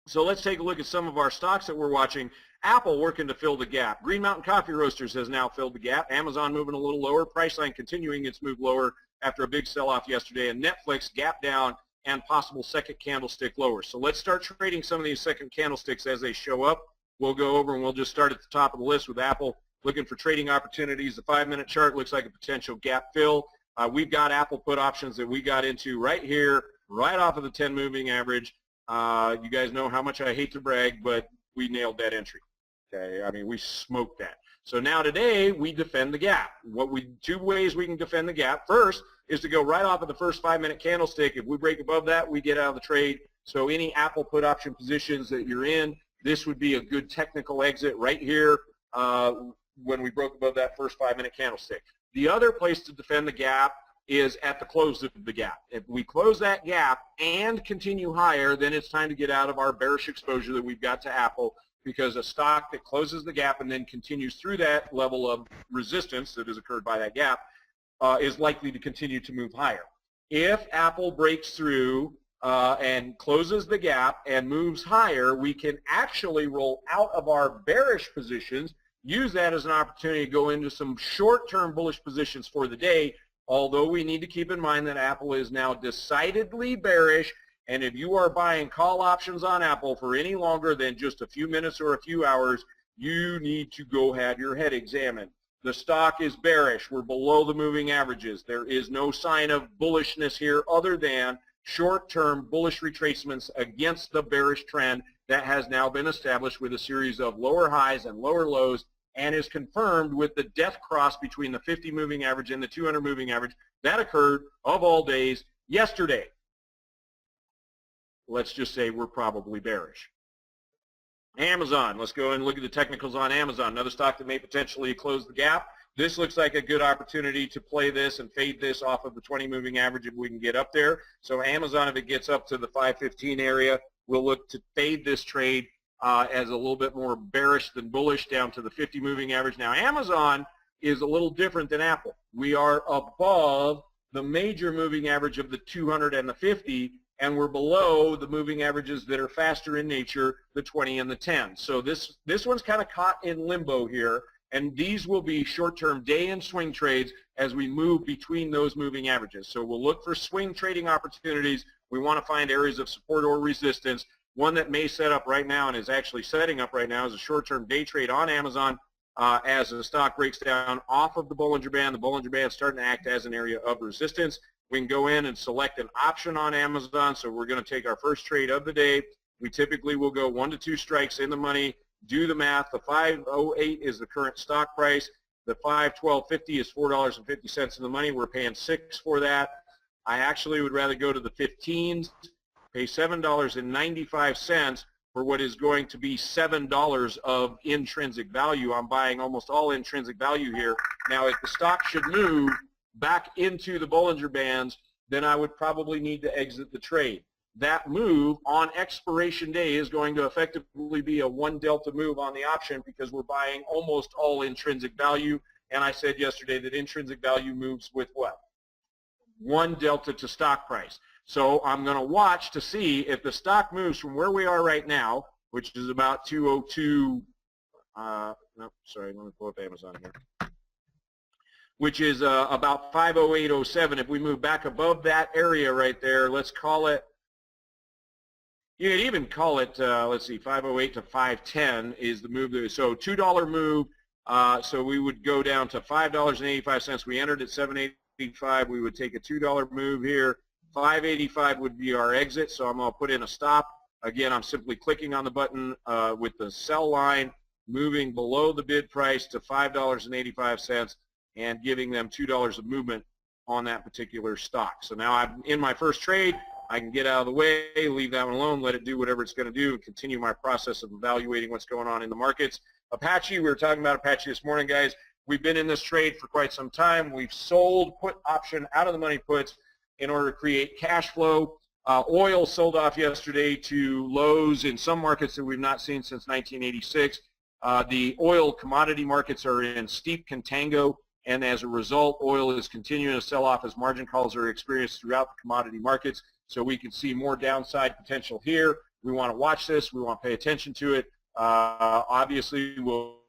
So let's take a look at some of our stocks that we're watching. Apple working to fill the gap. Green Mountain Coffee Roasters has now filled the gap. Amazon moving a little lower. Priceline continuing its move lower after a big sell-off yesterday. And Netflix gap down and possible second candlestick lower. So let's start trading some of these second candlesticks as they show up. We'll go over and we'll just start at the top of the list with Apple looking for trading opportunities. The 5-minute chart looks like a potential gap fill. We've got Apple put options that we got into right here, right off of the 10 moving average. You guys know how much I hate to brag, but we nailed that entry. Okay, I mean, we smoked that. So now today we defend the gap. Two ways we can defend the gap. First is to go right off of the first 5-minute candlestick. If we break above that, we get out of the trade. So any Apple put option positions that you're in, this would be a good technical exit right here when we broke above that first 5-minute candlestick. The other place to defend the gap is at the close of the gap. If we close that gap and continue higher, then it's time to get out of our bearish exposure that we've got to Apple, because a stock that closes the gap and then continues through that level of resistance that has occurred by that gap is likely to continue to move higher. If Apple breaks through and closes the gap and moves higher, we can actually roll out of our bearish positions, use that as an opportunity to go into some short-term bullish positions for the day, although we need to keep in mind that Apple is now decidedly bearish, and if you are buying call options on Apple for any longer than just a few minutes or a few hours, you need to go have your head examined. The stock is bearish. We're below the moving averages. There is no sign of bullishness here other than short-term bullish retracements against the bearish trend that has now been established with a series of lower highs and lower lows, and is confirmed with the death cross between the 50 moving average and the 200 moving average that occurred, of all days, yesterday. Let's just say we're probably bearish. Amazon, let's go and look at the technicals on Amazon, another stock that may potentially close the gap. This looks like a good opportunity to play this and fade this off of the 20 moving average if we can get up there. So Amazon, if it gets up to the 515 area, we'll look to fade this trade as a little bit more bearish than bullish down to the 50 moving average. Now Amazon is a little different than Apple. We are above the major moving average of the 200 and the 50, and we're below the moving averages that are faster in nature, the 20 and the 10. So this one's kind of caught in limbo here, and these will be short-term day and swing trades as we move between those moving averages. So we'll look for swing trading opportunities. We want to find areas of support or resistance. One that may set up right now and is actually setting up right now is a short-term day trade on Amazon as the stock breaks down off of the Bollinger Band. The Bollinger Band is starting to act as an area of resistance. We can go in and select an option on Amazon. So we're going to take our first trade of the day. We typically will go 1 to 2 strikes in the money. Do the math. The 508 is the current stock price. The 512.50 is $4.50 in the money. We're paying $6 for that. I actually would rather go to the 15s. Pay $7.95 for what is going to be $7 of intrinsic value. I'm buying almost all intrinsic value here. Now, if the stock should move back into the Bollinger Bands, then I would probably need to exit the trade. That move on expiration day is going to effectively be a 1 delta move on the option because we're buying almost all intrinsic value. And I said yesterday that intrinsic value moves with what? 1 delta to stock price. So I'm going to watch to see if the stock moves from where we are right now, which is about 202, no, sorry, let me pull up Amazon here, which is about 508.07. If we move back above that area right there, let's call it, you could even call it, let's see, 508 to 510 is the move. So $2 move, so we would go down to $5.85. We entered at $7.85. We would take a $2 move here. $5.85 would be our exit, so I'm going to put in a stop. Again, I'm simply clicking on the button with the sell line, moving below the bid price to $5.85 and giving them $2 of movement on that particular stock. So now I'm in my first trade. I can get out of the way, leave that one alone, let it do whatever it's going to do, and continue my process of evaluating what's going on in the markets. Apache, we were talking about Apache this morning, guys. We've been in this trade for quite some time. We've sold put option out of the money puts in order to create cash flow. Oil sold off yesterday to lows in some markets that we've not seen since 1986. The oil commodity markets are in steep contango, and as a result, oil is continuing to sell off as margin calls are experienced throughout the commodity markets. So we can see more downside potential here. We want to watch this. We want to pay attention to it. Obviously, we'll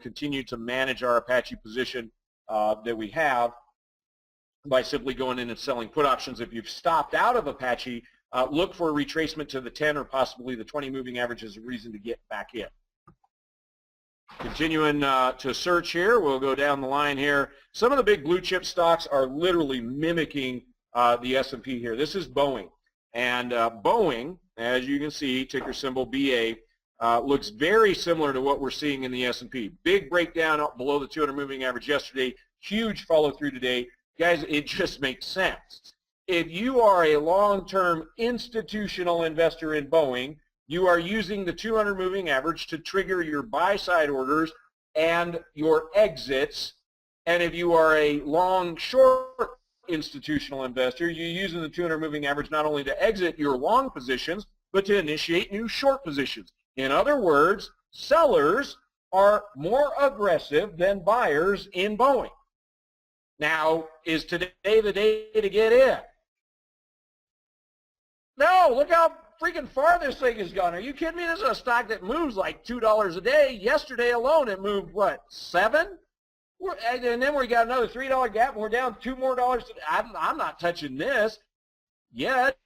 continue to manage our Apache position that we have by simply going in and selling put options. If you've stopped out of Apache, look for a retracement to the 10 or possibly the 20 moving average as a reason to get back in. Continuing to search here, we'll go down the line here. Some of the big blue chip stocks are literally mimicking the S&P here. This is Boeing. And Boeing, as you can see, ticker symbol BA, looks very similar to what we're seeing in the S&P. Big breakdown up below the 200 moving average yesterday, huge follow through today. Guys, it just makes sense. If you are a long-term institutional investor in Boeing, you are using the 200 moving average to trigger your buy-side orders and your exits. And if you are a long-short institutional investor, you're using the 200 moving average not only to exit your long positions, but to initiate new short positions. In other words, sellers are more aggressive than buyers in Boeing. Now, is today the day to get in? No, look how freaking far this thing has gone. Are you kidding me? This is a stock that moves like $2 a day. Yesterday alone, it moved, what, 7? And then we got another $3 gap, and we're down $2 more. I'm not touching this yet.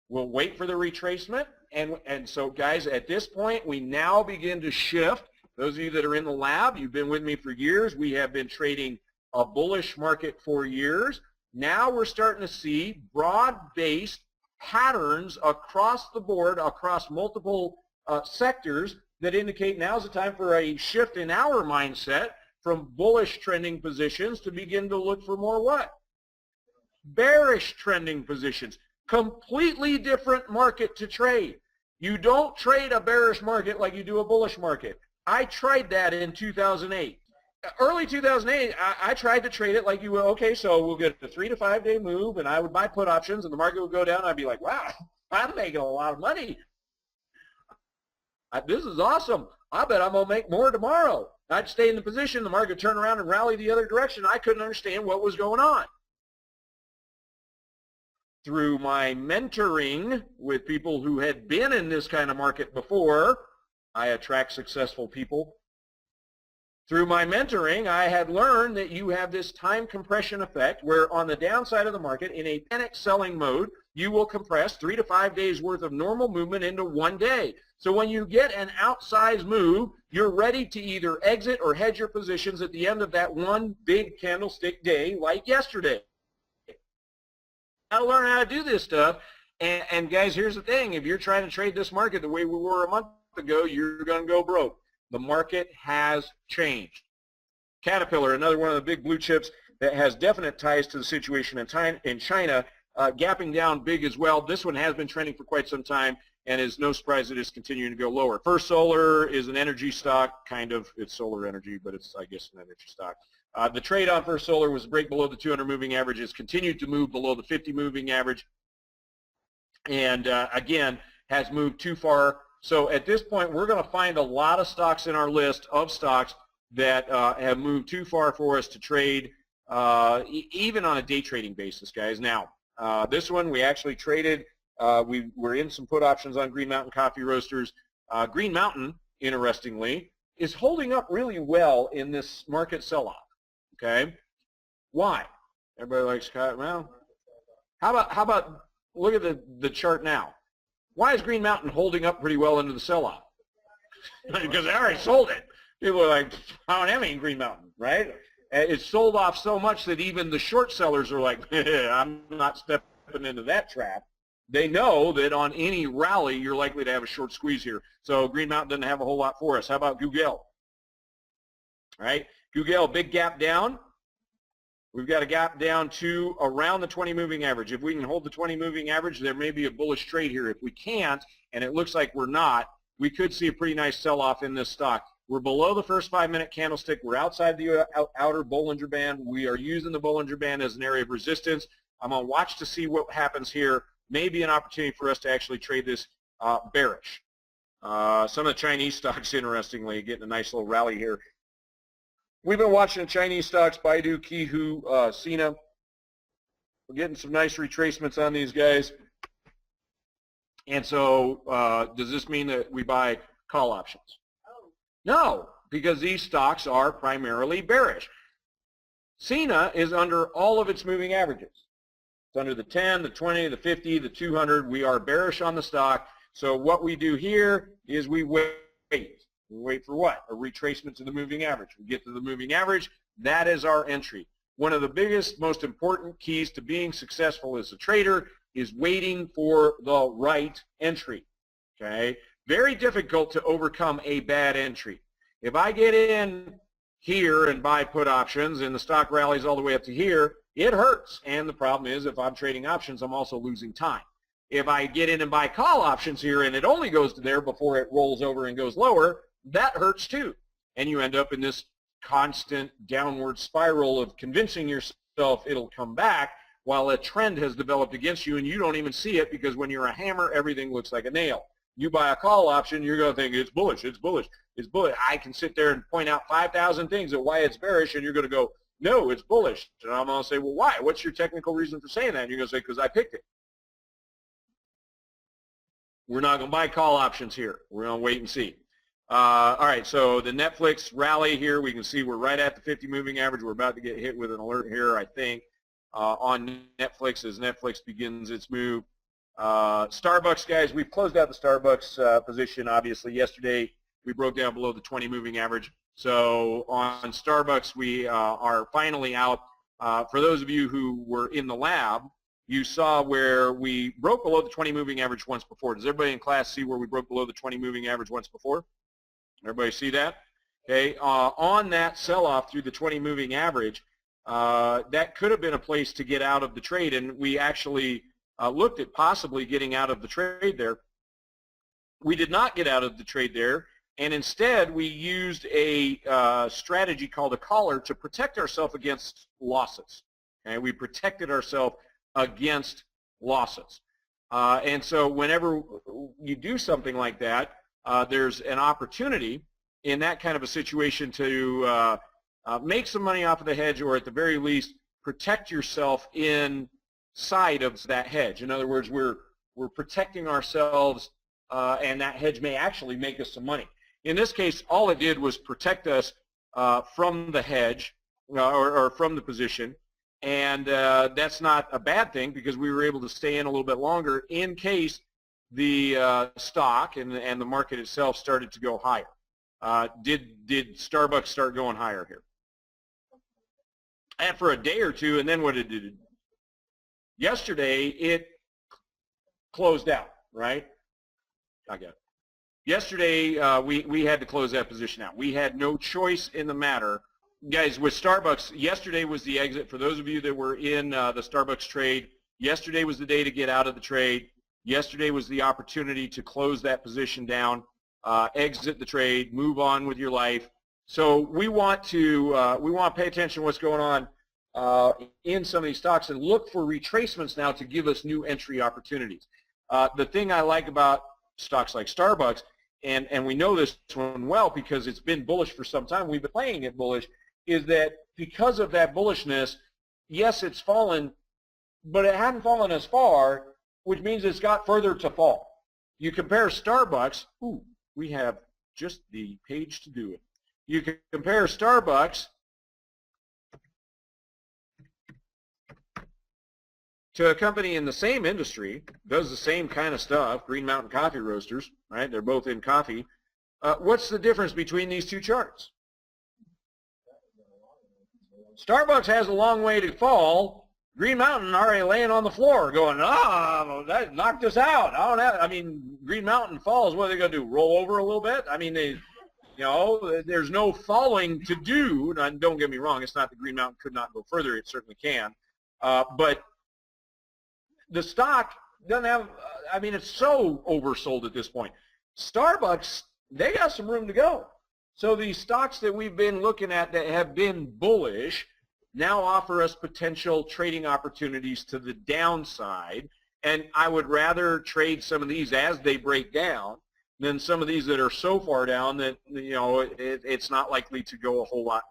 We'll wait for the retracement. And so, guys, at this point, we now begin to shift. Those of you that are in the lab, you've been with me for years. We have been trading a bullish market for years. Now we're starting to see broad-based patterns across the board, across multiple sectors that indicate now's the time for a shift in our mindset from bullish trending positions to begin to look for more what? Bearish trending positions. Completely different market to trade. You don't trade a bearish market like you do a bullish market. I tried that in 2008. Early 2008, I tried to trade it like you will. Okay, so we'll get a 3 to 5 day move, and I would buy put options, and the market would go down. And I'd be like, wow, I'm making a lot of money. This is awesome. I bet I'm going to make more tomorrow. I'd stay in the position. The market would turn around and rally the other direction. I couldn't understand what was going on. Through my mentoring with people who had been in this kind of market before, I attract successful people. Through my mentoring, I had learned that you have this time compression effect where on the downside of the market, in a panic selling mode, you will compress 3 to 5 days worth of normal movement into 1 day. So when you get an outsized move, you're ready to either exit or hedge your positions at the end of that one big candlestick day like yesterday. Got to learn how to do this stuff. And guys, here's the thing. If you're trying to trade this market the way we were a month ago, you're going to go broke. The market has changed. Caterpillar, another one of the big blue chips that has definite ties to the situation in China, gapping down big as well. This one has been trending for quite some time, and is no surprise it is continuing to go lower. First Solar is an energy stock, kind of. It's solar energy, but it's, I guess, an energy stock. The trade on First Solar was a break below the 200 moving average. It's continued to move below the 50 moving average, and again, has moved too far. So at this point, we're going to find a lot of stocks in our list of stocks that have moved too far for us to trade, even on a day trading basis, guys. Now, this one we actually traded. We were in some put options on Green Mountain Coffee Roasters. Green Mountain, interestingly, is holding up really well in this market sell-off. Okay, why? Everybody likes, well, how about look at the chart now. Why is Green Mountain holding up pretty well into the sell-off? Because they already sold it. People are like, I don't have any Green Mountain, right? It's sold off so much that even the short sellers are like, I'm not stepping into that trap. They know that on any rally, you're likely to have a short squeeze here. So Green Mountain doesn't have a whole lot for us. How about Google? All right, Google, big gap down. We've got a gap down to around the 20 moving average. If we can hold the 20 moving average, there may be a bullish trade here. If we can't, and it looks like we're not, we could see a pretty nice sell-off in this stock. We're below the first 5-minute candlestick. We're outside the outer Bollinger Band. We are using the Bollinger Band as an area of resistance. I'm going to watch to see what happens here. Maybe an opportunity for us to actually trade this bearish. Some of the Chinese stocks, interestingly, getting a nice little rally here. We've been watching the Chinese stocks, Baidu, Qihoo, Sina. We're getting some nice retracements on these guys. And so does this mean that we buy call options? No, because these stocks are primarily bearish. Cena is under all of its moving averages. It's under the 10, the 20, the 50, the 200. We are bearish on the stock. So what we do here is we wait. We wait for what? A retracement to the moving average. We get to the moving average. That is our entry. One of the biggest, most important keys to being successful as a trader is waiting for the right entry. Okay? Very difficult to overcome a bad entry. If I get in here and buy put options and the stock rallies all the way up to here, it hurts. And the problem is if I'm trading options, I'm also losing time. If I get in and buy call options here and it only goes to there before it rolls over and goes lower, that hurts too. And you end up in this constant downward spiral of convincing yourself it'll come back while a trend has developed against you and you don't even see it, because when you're a hammer, everything looks like a nail. You buy a call option, you're going to think it's bullish, it's bullish, it's bullish. I can sit there and point out 5,000 things of why it's bearish, and you're going to go, no, it's bullish. And I'm going to say, well, why? What's your technical reason for saying that? And you're going to say, because I picked it. We're not going to buy call options here. We're going to wait and see. All right, so the Netflix rally here, we can see we're right at the 50 moving average. We're about to get hit with an alert here, I think, on Netflix as Netflix begins its move. Starbucks, guys, we've closed out the Starbucks position, obviously. Yesterday, we broke down below the 20 moving average. So on Starbucks, we are finally out. For those of you who were in the lab, you saw where we broke below the 20 moving average once before. Does everybody in class see where we broke below the 20 moving average once before? Everybody see that? Okay, on that sell-off through the 20 moving average, that could have been a place to get out of the trade, and we actually looked at possibly getting out of the trade there. We did not get out of the trade there, and instead we used a strategy called a collar to protect ourselves against losses. Okay? We protected ourselves against losses. And so whenever you do something like that, there's an opportunity in that kind of a situation to make some money off of the hedge, or at the very least protect yourself inside of that hedge. In other words, we're protecting ourselves, and that hedge may actually make us some money. In this case, all it did was protect us from the hedge or from the position, and that's not a bad thing, because we were able to stay in a little bit longer in case the stock and the market itself started to go higher. Did Starbucks start going higher here? And for a day or two, and then what did it do? Yesterday, it closed out, right? I got it. Yesterday, we had to close that position out. We had no choice in the matter. Guys, with Starbucks, yesterday was the exit. For those of you that were in the Starbucks trade, yesterday was the day to get out of the trade. Yesterday was the opportunity to close that position down, exit the trade, move on with your life. So we want to pay attention to what's going on in some of these stocks and look for retracements now to give us new entry opportunities. The thing I like about stocks like Starbucks, and we know this one well because it's been bullish for some time, we've been playing it bullish, is that because of that bullishness, yes, it's fallen, but it hadn't fallen as far, which means it's got further to fall. You compare Starbucks, ooh, we have just the page to do it. You can compare Starbucks to a company in the same industry, does the same kind of stuff, Green Mountain Coffee Roasters, right? They're both in coffee. What's the difference between these two charts? Starbucks has a long way to fall. Green Mountain already laying on the floor going, that knocked us out. I mean, Green Mountain falls, what are they going to do, roll over a little bit? I mean, there's no falling to do. And don't get me wrong, it's not that Green Mountain could not go further. It certainly can. But the stock doesn't have, it's so oversold at this point. Starbucks, they got some room to go. So these stocks that we've been looking at that have been bullish now offer us potential trading opportunities to the downside. And I would rather trade some of these as they break down than some of these that are so far down that, it's not likely to go a whole lot